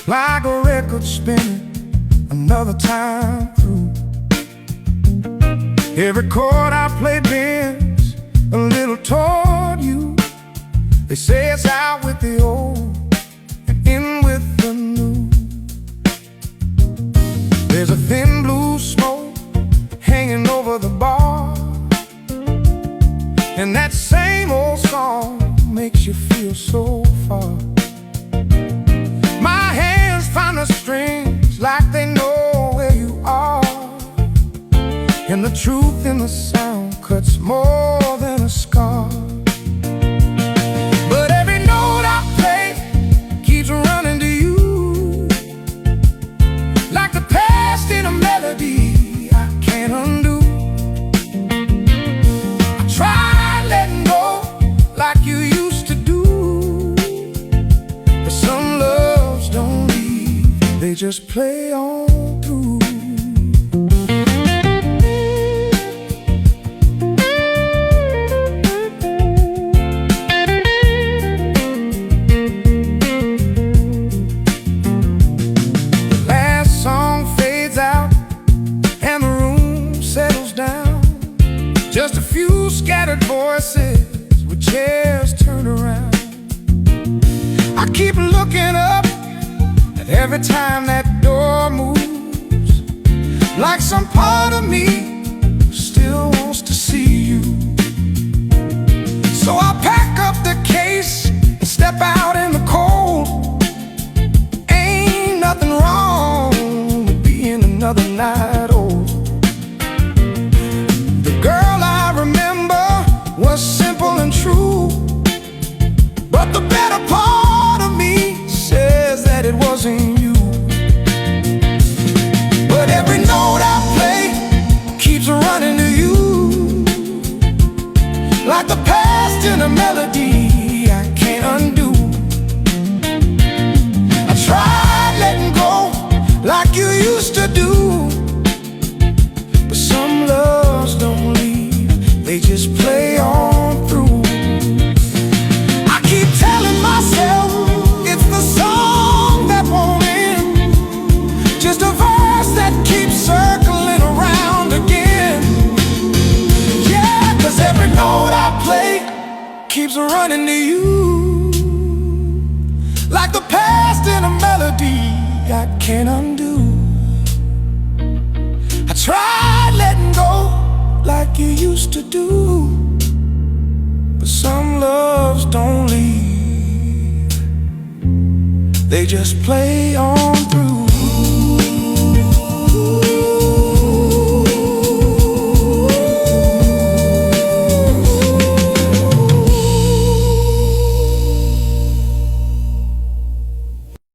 like a record spinning another time through. Every chord I play bends a little toward you. They say it's out with the old and in with the new. There's a thin blue smoke hanging over the bar, and that same old song makes you feel so far. My hands find the strings like they know where you are, and the truth in the sound cuts more than a scar. But every note I play keeps running to you, like the past in a melody I can't undo. I tried letting go like you used to do, but some loves don't leave, they just play on through. Just a few scattered voices with chairs turned around. I keep looking up at every time that door moves, like some part of me still wants to see you. So I pack up the case and step out in the cold. Ain't nothing wrong with being another night old. Was simple and true, but the better part of me says that it wasn't you. But every note I play keeps running to you, like the past in a melody I can't undo. I tried letting go like you used to do, but some loves don't leave, they just play on through. I keep telling myself it's the song that won't end, just a verse that keeps circling around again. Yeah, 'cause every note I play keeps running to you, like the past in a melody I can't undo. I tried letting go like you used to do, but some loves don't leave, they just play on through.